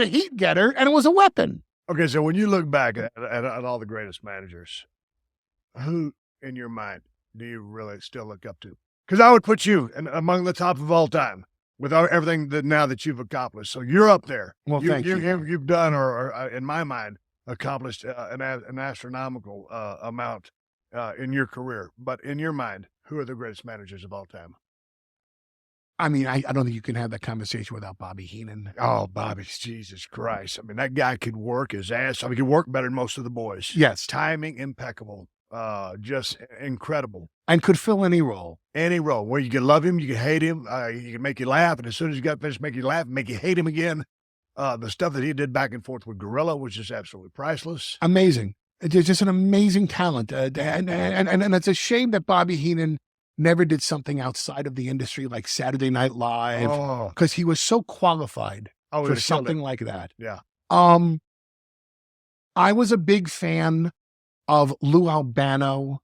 a heat getter, and it was a weapon. Okay, so when you look back at all the greatest managers, who in your mind do you really still look up to? Because I would put you among the top of all time with everything that you've accomplished. So you're up there. Well, thank you. You've done, or in my mind, accomplished an astronomical amount in your career. But in your mind, who are the greatest managers of all time? I mean, I don't think you can have that conversation without Bobby Heenan. Oh, Bobby, Jesus Christ. I mean, that guy could work his ass. I mean, he could work better than most of the boys. Yes. Timing, impeccable. Just incredible. And could fill any role. Any role. Where you can love him, you can hate him, he can make you laugh, and as soon as you got finished, make you laugh, make you hate him again. The stuff that he did back and forth with Gorilla was just absolutely priceless. Amazing. It's just an amazing talent. And it's a shame that Bobby Heenan never did something outside of the industry like Saturday Night Live, because he was so qualified for something like that. Yeah. I was a big fan of Lou Albano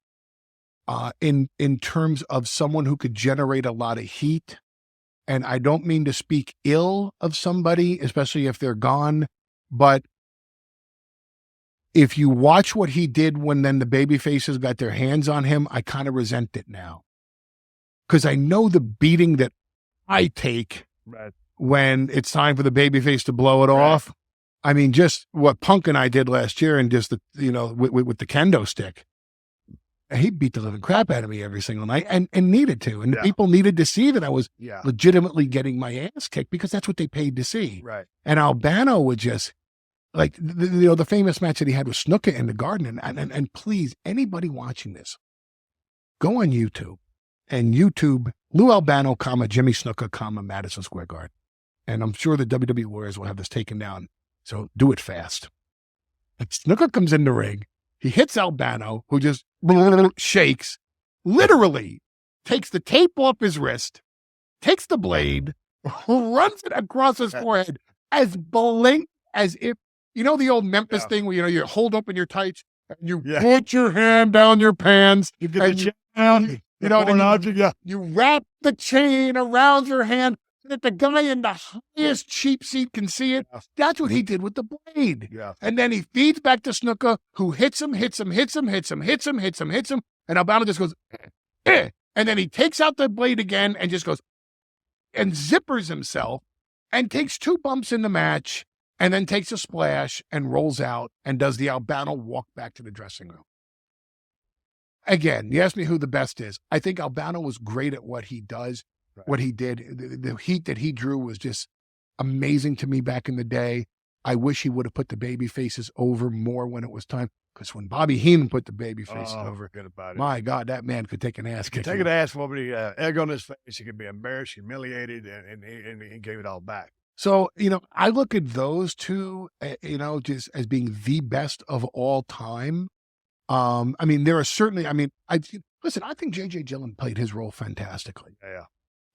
in terms of someone who could generate a lot of heat. And I don't mean to speak ill of somebody, especially if they're gone, but if you watch what he did when then the baby faces got their hands on him, I kind of resent it now. Because I know the beating that I take when it's time for the baby face to blow it off. I mean, just what Punk and I did last year, and just with the kendo stick, he beat the living crap out of me every single night, and needed to, and people needed to see that I was legitimately getting my ass kicked, because that's what they paid to see. Right. And Albano would just like the famous match that he had with Snuka in the Garden, and please, anybody watching this, go on YouTube and YouTube Lou Albano, Jimmy Snuka, Madison Square Garden, and I'm sure the WWE lawyers will have this taken down. So do it fast. And Snuka comes in the ring. He hits Albano, who just shakes, literally takes the tape off his wrist, takes the blade, runs it across his forehead as blank as if, you know, the old Memphis thing where, you hold up in your tights and you put your hand down your pants. You get the chain down. You wrap the chain around your hand that the guy in the highest cheap seat can see it. That's what he did with the blade. Yeah. And then he feeds back to Snuka, who hits him. And Albano just goes, eh. And then he takes out the blade again and just goes and zippers himself and takes 2 bumps in the match and then takes a splash and rolls out and does the Albano walk back to the dressing room. Again, you asked me who the best is. I think Albano was great at what he does. What he did, the heat that he drew was just amazing to me back in the day. I wish he would have put the baby faces over more when it was time. Because when Bobby Heenan put the baby faces over, my God, that man could take an ass kick. Take an ass whooping, egg on his face. He could be embarrassed, humiliated, and he gave it all back. So, I look at those two, just as being the best of all time. I mean, there are certainly, I think J.J. Dillon played his role fantastically. Yeah.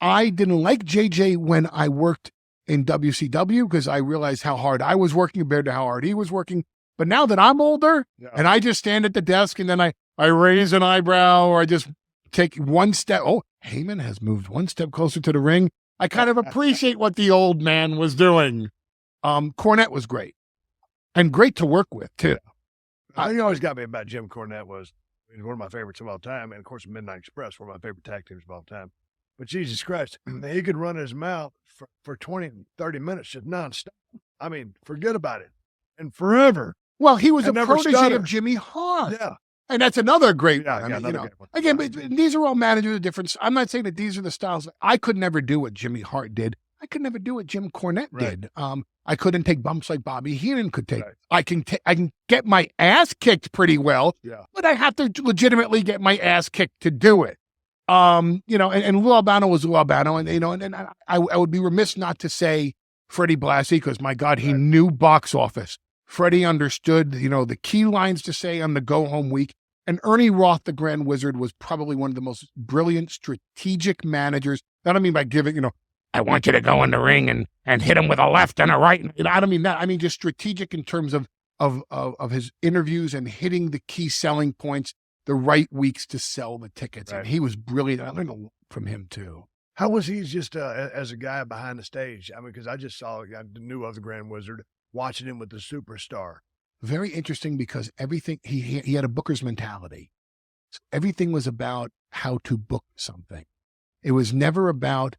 I didn't like JJ when I worked in WCW because I realized how hard I was working compared to how hard he was working. But now that I'm older and I just stand at the desk and then I raise an eyebrow or I just take one step. Oh, Heyman has moved one step closer to the ring. I kind of appreciate what the old man was doing. Cornette was great and great to work with too. The thing always got me about Jim Cornette was one of my favorites of all time. And of course, Midnight Express, one of my favorite tag teams of all time. But Jesus Christ, he could run his mouth for 20, 30 minutes, just nonstop. I mean, forget about it. And forever. Well, he was a protege of Jimmy Hart. Yeah. And that's another great one. Great one. Again, but these are all managers of difference. I'm not saying that these are the styles. I could never do what Jimmy Hart did. I could never do what Jim Cornette did. I couldn't take bumps like Bobby Heenan could take. I can get my ass kicked pretty well, but I have to legitimately get my ass kicked to do it. And Lou Albano was Lou Albano, and I would be remiss not to say Freddie Blassie, because my God, he knew box office. Freddie understood, the key lines to say on the go home week. And Ernie Roth, the Grand Wizard, was probably one of the most brilliant strategic managers. I don't mean by giving, I want you to go in the ring and hit him with a left and a right. I don't mean that. I mean just strategic in terms of his interviews and hitting the key selling points the right weeks to sell the tickets. And he was brilliant. I learned a lot from him too. How was he just as a guy behind the stage? I mean, because I just saw, I knew of the Grand Wizard, watching him with the Superstar. Very interesting because everything he had a booker's mentality. So everything was about how to book something. It was never about,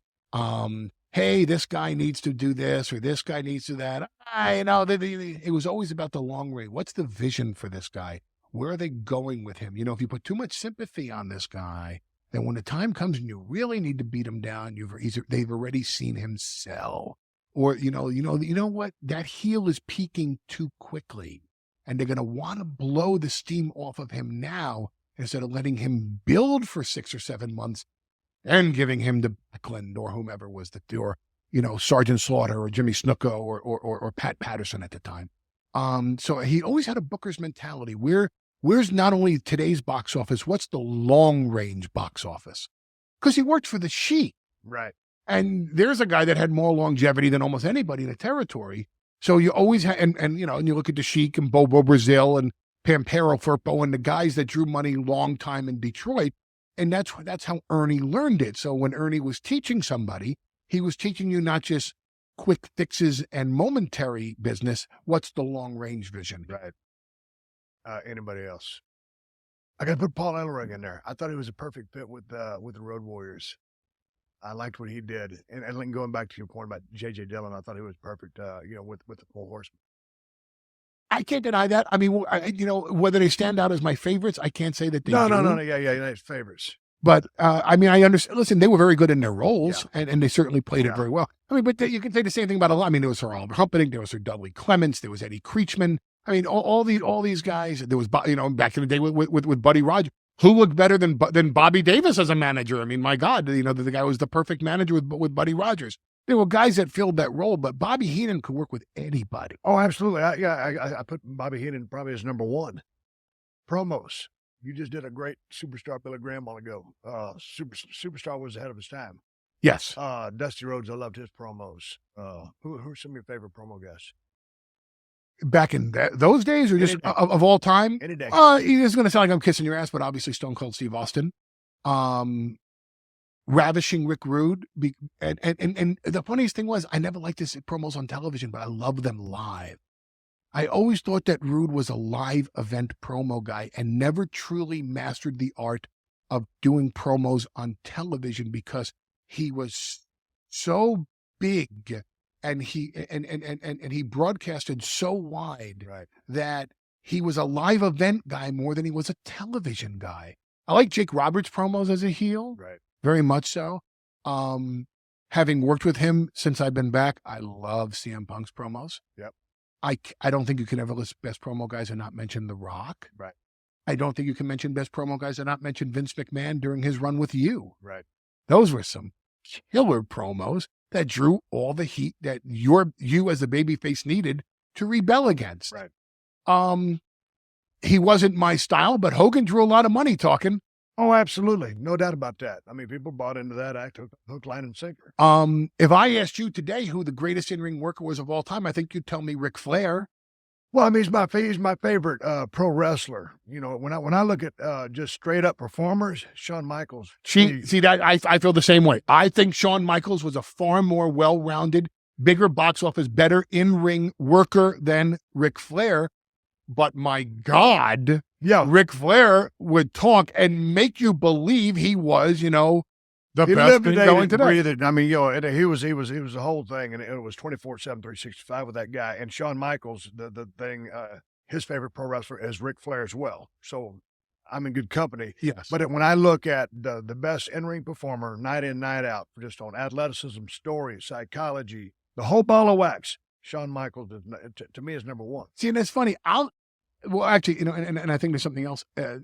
hey, this guy needs to do this or this guy needs to do that. It was always about the long range. What's the vision for this guy? Where are they going with him? If you put too much sympathy on this guy, then when the time comes and you really need to beat him down, they've already seen him sell. Or, you know what? That heel is peaking too quickly. And they're going to want to blow the steam off of him now instead of letting him build for 6 or 7 months and giving him to Backlund or whomever was Sergeant Slaughter or Jimmy Snuka or Pat Patterson at the time. So he always had a booker's mentality. Where's not only today's box office, what's the long range box office? Because he worked for the Sheik. Right. And there's a guy that had more longevity than almost anybody in the territory. So you always have, and you look at the Sheik and Bobo Brazil and Pampero Firpo and the guys that drew money long time in Detroit. And that's how Ernie learned it. So when Ernie was teaching somebody, he was teaching you not just quick fixes and momentary business. What's the long range vision? Right. Anybody else? I got to put Paul Ellering in there. I thought he was a perfect fit with the Road Warriors. I liked what he did. And going back to your point about J.J. Dillon, I thought he was perfect, with the Four Horsemen. I can't deny that. I mean, whether they stand out as my favorites, I can't say that they do. No. Yeah, it's favorites. But, I understand. Listen, they were very good in their roles, and they certainly played it very well. I mean, but you can say the same thing about a lot. I mean, there was Sir Oliver Humperdinck, there was Sir Dudley Clements, there was Eddie Creechman. I mean, all these guys. There was, back in the day with Buddy Rogers. Who looked better than Bobby Davis as a manager? I mean, my God, the guy was the perfect manager with Buddy Rogers. There were guys that filled that role, but Bobby Heenan could work with anybody. Oh, absolutely. I put Bobby Heenan probably as number one. Promos. You just did a great Superstar Billy Graham while ago. Superstar was ahead of his time. Yes. Dusty Rhodes, I loved his promos. Who are some of your favorite promo guys? Back in those days, or just of all time? Any day. It's going to sound like I'm kissing your ass, but obviously Stone Cold Steve Austin. Ravishing Rick Rude. And the funniest thing was, I never liked his promos on television, but I love them live. I always thought that Rude was a live event promo guy and never truly mastered the art of doing promos on television because he was so big and he broadcasted so wide that he was a live event guy more than he was a television guy. I like Jake Roberts promos as a heel. Right. Very much so. Having worked with him since I've been back, I love CM Punk's promos. Yep. I don't think you can ever list best promo guys and not mention The Rock. Right. I don't think you can mention best promo guys and not mention Vince McMahon during his run with you. Right. Those were some killer promos that drew all the heat that you as a babyface needed to rebel against. Right. He wasn't my style, but Hogan drew a lot of money talking. Oh, absolutely. No doubt about that. I mean, people bought into that act, hook, line, and sinker. If I asked you today who the greatest in-ring worker was of all time, I think you'd tell me Ric Flair. Well, I mean, he's my favorite pro wrestler. When I look at just straight up performers, Shawn Michaels. See that I feel the same way. I think Shawn Michaels was a far more well-rounded, bigger box office, better in-ring worker than Ric Flair. But my God, Ric Flair would talk and make you believe he was, the best thing going today. I mean, he was the whole thing, and it was 24/7, 365 with that guy. And Shawn Michaels, the thing, his favorite pro wrestler is Ric Flair as well. So I'm in good company. Yes. But when I look at the best in-ring performer, night in, night out, just on athleticism, story, psychology, the whole ball of wax, Shawn Michaels to me is number one. See, and it's funny. Actually, and I think there's something else. I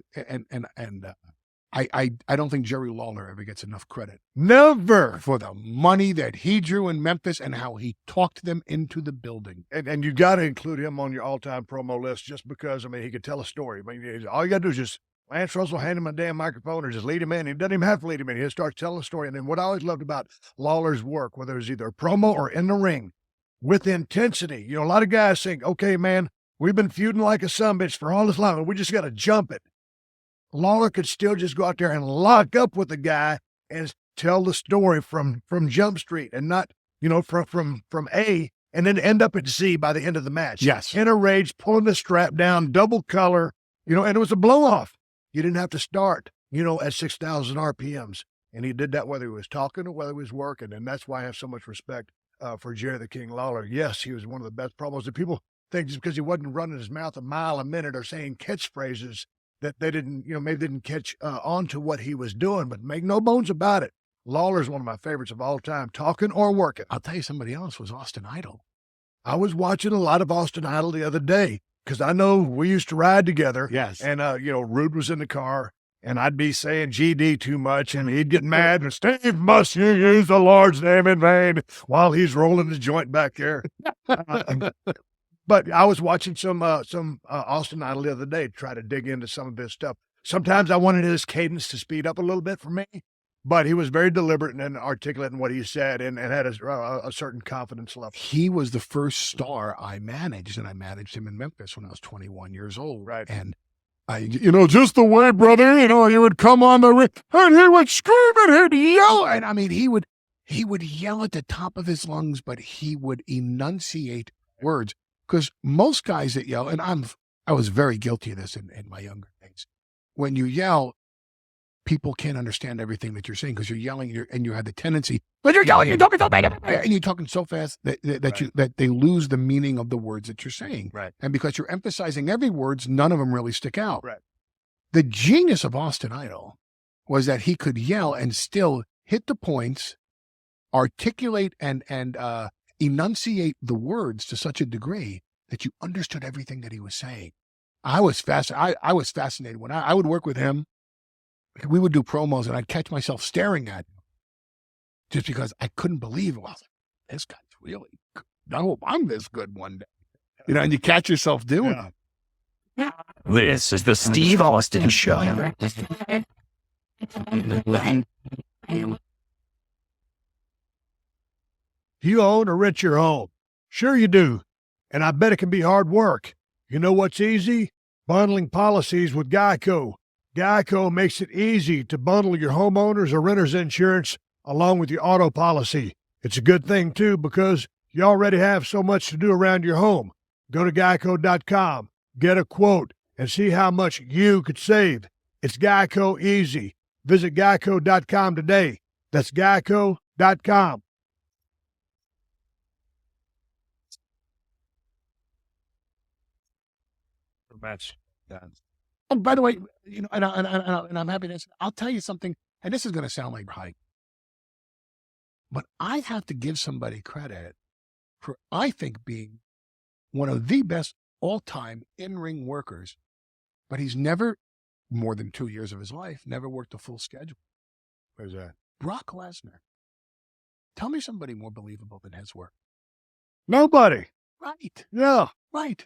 don't think Jerry Lawler ever gets enough credit. Never. For the money that he drew in Memphis and how he talked them into the building. And you got to include him on your all-time promo list just because, I mean, he could tell a story. I mean, all you got to do is just Lance Russell hand him a damn microphone or just lead him in. He doesn't even have to lead him in. He just starts telling a story. And then what I always loved about Lawler's work, whether it was either a promo or in the ring, with intensity. A lot of guys think, okay, man, we've been feuding like a sumbitch for all this long, and we just got to jump it. Lawler could still just go out there and lock up with the guy and tell the story from Jump Street and not, from A and then end up at Z by the end of the match. Yes. In a rage, pulling the strap down, double color, and it was a blow off. You didn't have to start, at 6,000 RPMs. And he did that whether he was talking or whether he was working. And that's why I have so much respect for Jerry the King Lawler. Yes, he was one of the best promos. And people think just because he wasn't running his mouth a mile a minute or saying catchphrases that they didn't, maybe didn't catch on to what he was doing. But make no bones about it. Lawler's one of my favorites of all time, talking or working. I'll tell you, somebody else was Austin Idol. I was watching a lot of Austin Idol the other day because I know we used to ride together. Yes. And, Rude was in the car. And I'd be saying GD too much, and he'd get mad. And Steve, must you use the Lord's name in vain while he's rolling the joint back there? But I was watching some Austin Idol the other day, try to dig into some of this stuff. Sometimes I wanted his cadence to speed up a little bit for me, but he was very deliberate and articulate in what he said, and had a certain confidence level. He was the first star I managed, and I managed him in Memphis when I was 21 years old. Right. And just the way, brother, he would come on the ring and he would scream and he'd yell. And I mean, he would yell at the top of his lungs, but he would enunciate words. Because most guys that yell, and I was very guilty of this in my younger days. When you yell, people can't understand everything that you're saying because you're yelling and you have the tendency, but you're yelling, you're talking so fast, and you're talking so fast that they lose the meaning of the words that you're saying. Right. And because you're emphasizing every words, none of them really stick out. Right. The genius of Austin Idol was that he could yell and still hit the points, articulate and enunciate the words to such a degree that you understood everything that he was saying. I was fascinated when I would work with him. We would do promos and I'd catch myself staring at him just because I couldn't believe it. I was like, this guy's really good. I hope I'm this good one day. And you catch yourself doing it. This is the Steve Austin Show. Do you own or rent your home? Sure you do. And I bet it can be hard work. You know what's easy? Bundling policies with Geico. Geico makes it easy to bundle your homeowners or renters insurance along with your auto policy. It's a good thing, too, because you already have so much to do around your home. Go to geico.com, get a quote, and see how much you could save. It's Geico easy. Visit geico.com today. That's geico.com. Match done. Oh, by the way, and I'm happy to. I'll tell you something, and this is going to sound like hype, but I have to give somebody credit for, I think, being one of the best all-time in-ring workers, but he's never, more than 2 years of his life, never worked a full schedule. Where's that? Brock Lesnar. Tell me somebody more believable than his work. Nobody. Right. Yeah. Right.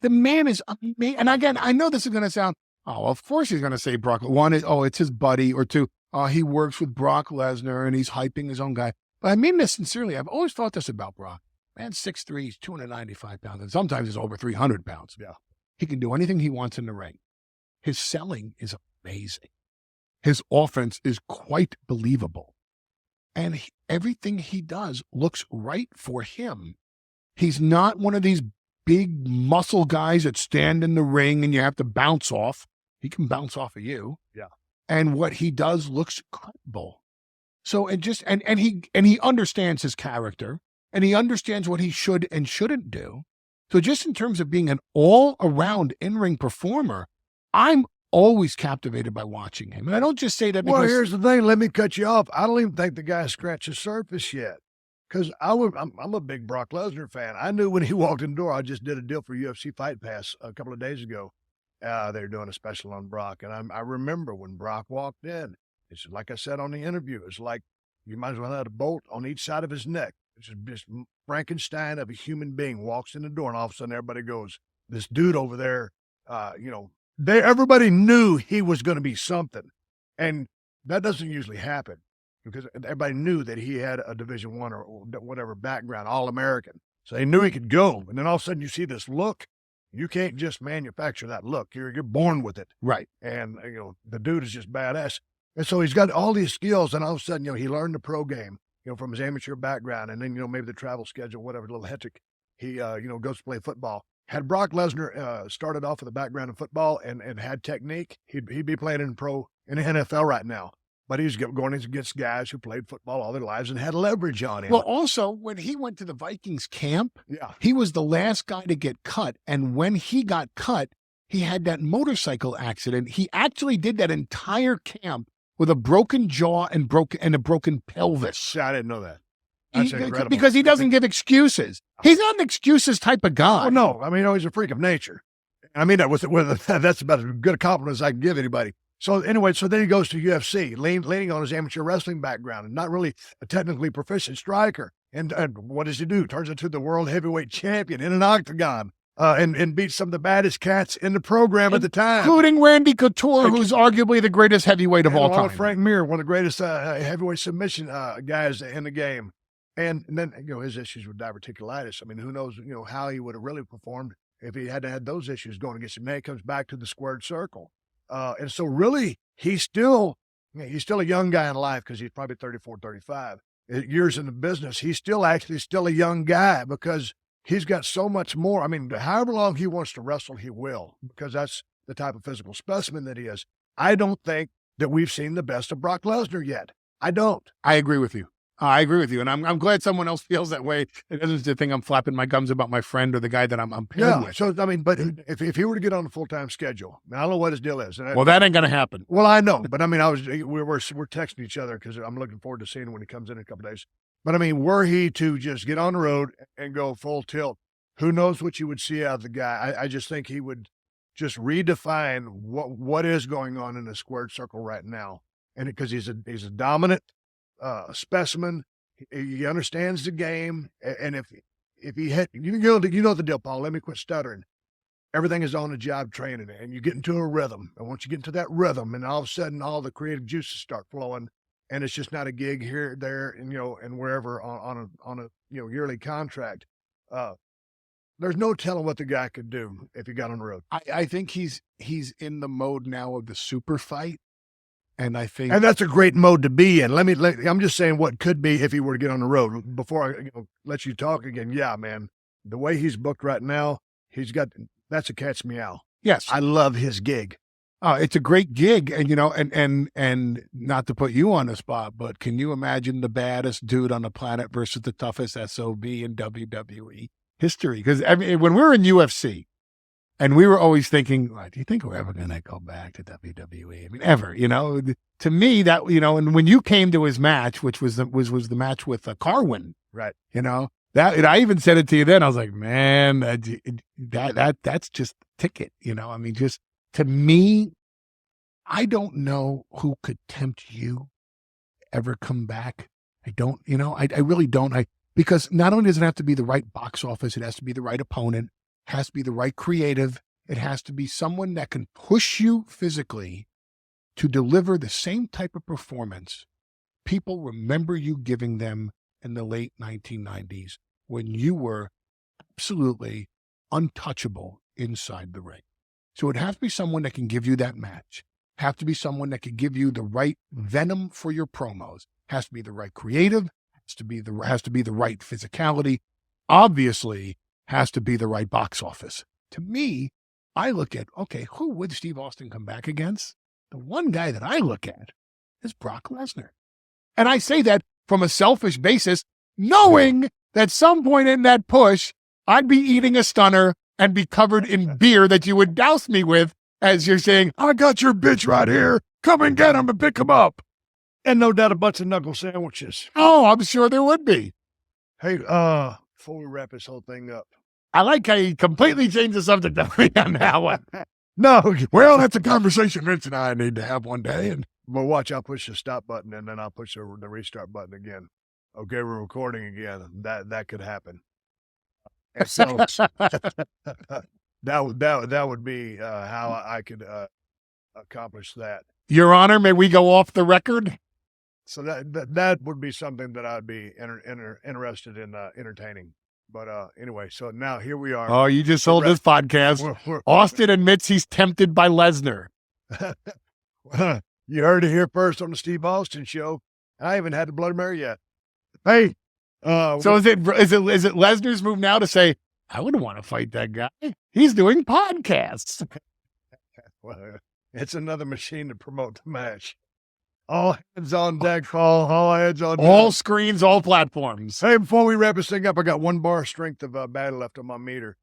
The man is amazing. And again, I know this is going to sound, of course he's going to say Brock. One is, it's his buddy, or two, he works with Brock Lesnar and he's hyping his own guy. But I mean this sincerely. I've always thought this about Brock. Man, 6'3", he's 295 pounds. And sometimes he's over 300 pounds. Yeah. He can do anything he wants in the ring. His selling is amazing. His offense is quite believable. And everything he does looks right for him. He's not one of these big muscle guys that stand in the ring and you have to bounce off. He can bounce off of you. Yeah. And what he does looks credible. So and he understands his character, and he understands what he should and shouldn't do. So just in terms of being an all-around in-ring performer, I'm always captivated by watching him. And I don't just say that because... Well, here's the thing. Let me cut you off. I don't even think the guy scratched the surface yet. Because I'm a big Brock Lesnar fan. I knew when he walked in the door. I just did a deal for UFC Fight Pass a couple of days ago. They were doing a special on Brock. And I remember when Brock walked in, it's like I said on the interview, it's like you might as well have a bolt on each side of his neck. It's just Frankenstein of a human being walks in the door, and all of a sudden everybody goes, this dude over there, everybody knew he was going to be something. And that doesn't usually happen, because everybody knew that he had a Division I or whatever background, All-American. So they knew he could go. And then all of a sudden you see this look. You can't just manufacture that look. You're born with it. Right. And, the dude is just badass. And so he's got all these skills, and all of a sudden, he learned the pro game, from his amateur background, and then, maybe the travel schedule, whatever, a little hectic. He, goes to play football. Had Brock Lesnar started off with a background in football and had technique, he'd be playing in the NFL right now. But he's going against guys who played football all their lives and had leverage on him. Well, also, when he went to the Vikings camp, yeah, he was the last guy to get cut. And when he got cut, he had that motorcycle accident. He actually did that entire camp with a broken jaw and a broken pelvis. I didn't know that. That's incredible. Because he doesn't give excuses. He's not an excuses type of guy. Oh, no. I mean, he's a freak of nature. I mean that that's about as good a compliment as I can give anybody. So anyway, then he goes to UFC, leaning on his amateur wrestling background and not really a technically proficient striker. And what does he do? Turns into the world heavyweight champion in an octagon and beats some of the baddest cats in the program at the time. Including Randy Couture, who's arguably the greatest heavyweight of all time. Frank Mir, one of the greatest heavyweight submission guys in the game. And then, his issues with diverticulitis. I mean, who knows, how he would have really performed if he had had those issues going against him. Now he comes back to the squared circle. And so really, he's still a young guy in life because he's probably 34, 35 years in the business. He's still a young guy because he's got so much more. I mean, however long he wants to wrestle, he will, because that's the type of physical specimen that he is. I don't think that we've seen the best of Brock Lesnar yet. I don't. I agree with you. And I'm glad someone else feels that way. It doesn't think I'm flapping my gums about my friend or the guy that I'm paired with. So I mean, but if he were to get on a full-time schedule, I don't know what his deal is. Well, that ain't gonna happen. Well, I know, but I mean, we're texting each other because I'm looking forward to seeing him when he comes in a couple of days. But I mean, were he to just get on the road and go full tilt, who knows what you would see out of the guy? I just think he would just redefine what is going on in the squared circle right now, and because he's a dominant specimen. He understands the game, and if he had, you know the deal, Paul. Let me quit stuttering. Everything is on the job training, and you get into a rhythm. And once you get into that rhythm, and all of a sudden, all the creative juices start flowing, and it's just not a gig here, there, and and wherever on a yearly contract. There's no telling what the guy could do if he got on the road. I think he's in the mode now of the super fight. And and that's a great mode to be in. I'm just saying what could be if he were to get on the road. Before I let you talk again, yeah, man, the way he's booked right now, that's a cat's meow. Yes, I love his gig. It's a great gig, and and not to put you on the spot, but can you imagine the baddest dude on the planet versus the toughest SOB in WWE history? Because when we were in UFC. And we were always thinking, do you think we're ever going to go back to WWE? I mean, ever, to me that, and when you came to his match, which was the match with Carwin, right. That I even said it to you then. I was like, man, that's just a ticket, I mean, just to me, I don't know who could tempt you ever come back. I don't, I really don't. Because not only does it have to be the right box office, it has to be the right opponent. Has to be the right creative. It has to be someone that can push you physically to deliver the same type of performance people remember you giving them in the late 1990s when you were absolutely untouchable inside the ring. So it has to be someone that can give you that match. Have to be someone that can give you the right venom for your promos. Has to be the right creative. Has to be the right physicality. Obviously, has to be the right box office. To me, I look at, okay, who would Steve Austin come back against? The one guy that I look at is Brock Lesnar. And I say that from a selfish basis, knowing that some point in that push, I'd be eating a stunner and be covered in beer that you would douse me with as you're saying, I got your bitch right here. Come and get him and pick him up. And no doubt a bunch of knuckle sandwiches. Oh, I'm sure there would be. Hey, before we wrap this whole thing up, I like how you completely changed the subject on that one. No, well, that's a conversation Vince and I need to have one day. And well, watch, I'll push the stop button and then I'll push the restart button again. Okay, we're recording again. That could happen. And so that would be how I could accomplish that. Your Honor, may we go off the record? So that would be something that I'd be interested in entertaining. But anyway, so now here we are. Oh, you just sold this podcast. Austin admits he's tempted by Lesnar. You heard it here first on the Steve Austin Show. I haven't had the Bloody Mary yet. Hey, So is it Lesnar's move now to say, I wouldn't want to fight that guy. He's doing podcasts. well, it's another machine to promote the match. All hands on deck, Paul. All hands on deck. All screens, all platforms. Hey, before we wrap this thing up, I got 1 bar strength of battle left on my meter.